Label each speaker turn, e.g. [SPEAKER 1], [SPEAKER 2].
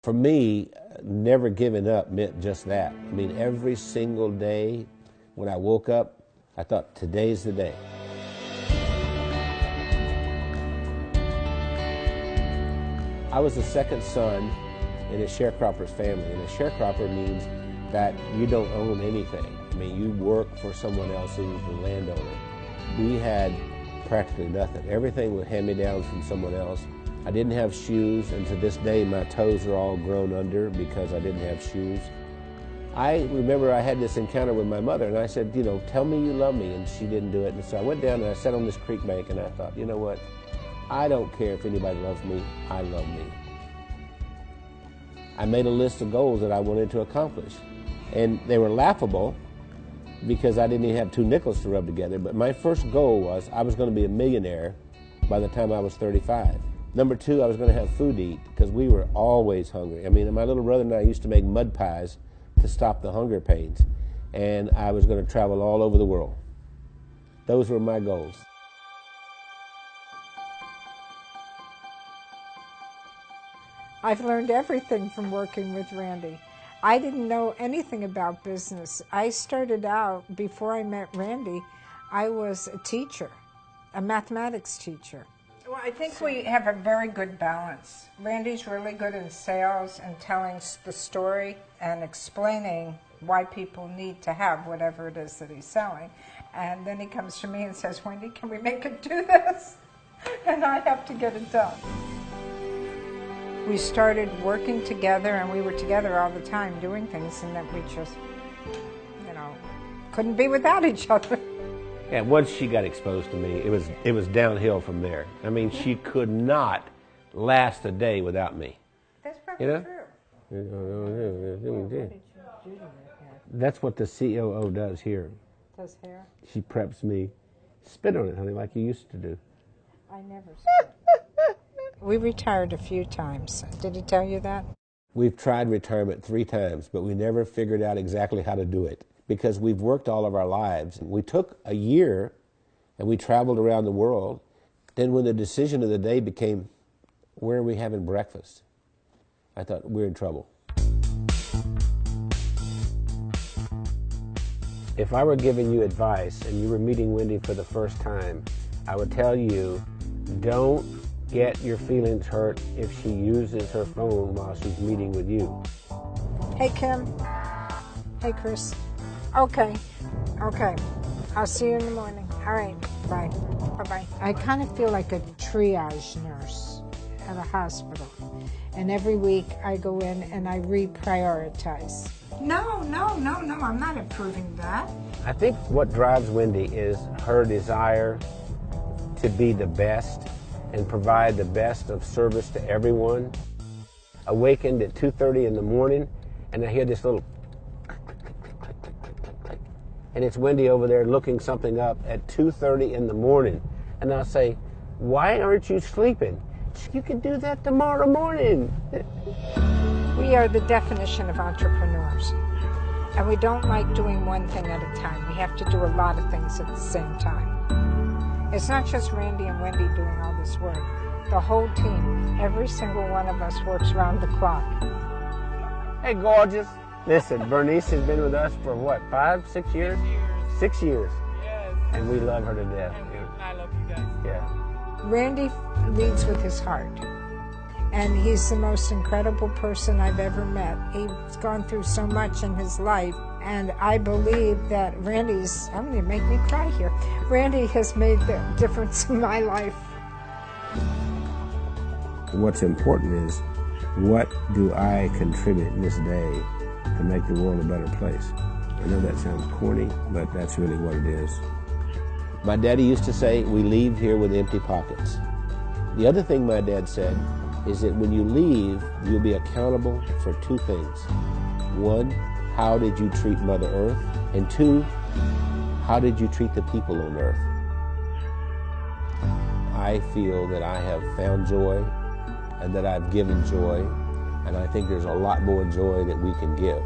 [SPEAKER 1] For me, never giving up meant just that. I mean, every single day when I woke up, I thought, today's the day. I was the second son in a sharecropper's family, and a sharecropper means that you don't own anything. I mean, you work for someone else who's the landowner. We had practically nothing. Everything was hand-me-downs from someone else. I didn't have shoes, and to this day my toes are all grown under because I didn't have shoes. I remember I had this encounter with my mother, and I said, you know, tell me you love me, and she didn't do it. And so I went down and I sat on this creek bank, and I thought, you know what? I don't care if anybody loves me, I love me. I made a list of goals that I wanted to accomplish, and they were laughable because I didn't even have 2 nickels to rub together, but my first goal was I was going to be a millionaire by the time I was 35. Number 2, I was going to have food to eat because we were always hungry. I mean, my little brother and I used to make mud pies to stop the hunger pains, and I was going to travel all over the world. Those were my goals.
[SPEAKER 2] I've learned everything from working with Randy. I didn't know anything about business. I started out, before I met Randy, I was a teacher, a mathematics teacher. Well, I think we have a very good balance. Randy's really good in sales and telling the story and explaining why people need to have whatever it is that he's selling. And then he comes to me and says, Wendy, can we make it do this? And I have to get it done. We started working together, and we were together all the time doing things, and that we just, you know, couldn't be without each other.
[SPEAKER 1] And once she got exposed to me, it was downhill from there. I mean, she could not last a day without me.
[SPEAKER 2] That's probably true.
[SPEAKER 1] That's what the COO does here.
[SPEAKER 2] Does hair?
[SPEAKER 1] She preps me. Spit on it, honey, like you used to do.
[SPEAKER 2] I never spit. We retired a few times. Did he tell you that?
[SPEAKER 1] We've tried retirement 3 times, but we never figured out exactly how to do it because we've worked all of our lives. We took a year and we traveled around the world. Then when the decision of the day became, where are we having breakfast? I thought, we're in trouble. If I were giving you advice and you were meeting Wendy for the first time, I would tell you, don't get your feelings hurt if she uses her phone while she's meeting with you.
[SPEAKER 2] Hey, Kim. Hey, Chris. Okay. I'll see you in the morning. All right. Bye. Bye-bye. I kind of feel like a triage nurse at a hospital. And every week I go in and I reprioritize. No, I'm not approving that.
[SPEAKER 1] I think what drives Wendy is her desire to be the best and provide the best of service to everyone. Awakened at 2:30 in the morning, and I hear this little click, and it's Wendy over there looking something up at 2:30 in the morning. And I'll say, why aren't you sleeping? You can do that tomorrow morning.
[SPEAKER 2] We are the definition of entrepreneurs, and we don't like doing one thing at a time. We have to do a lot of things at the same time. It's not just Randy and Wendy doing all this work. The whole team, every single one of us works round the clock.
[SPEAKER 1] Hey, gorgeous. Listen, Bernice has been with us for what, 5, 6 years? 6 years.
[SPEAKER 3] Yes.
[SPEAKER 1] And we love her to death.
[SPEAKER 3] I love you guys.
[SPEAKER 1] Yeah.
[SPEAKER 2] Randy leads with his heart. And he's the most incredible person I've ever met. He's gone through so much in his life. And I believe that Randy's, I'm going to make me cry here. Randy has made the difference in my life.
[SPEAKER 1] What's important is, what do I contribute this day to make the world a better place? I know that sounds corny, but that's really what it is. My daddy used to say, we leave here with empty pockets. The other thing my dad said is that when you leave, you'll be accountable for 2 things. 1, how did you treat Mother Earth? And 2, how did you treat the people on Earth? I feel that I have found joy and that I've given joy, and I think there's a lot more joy that we can give.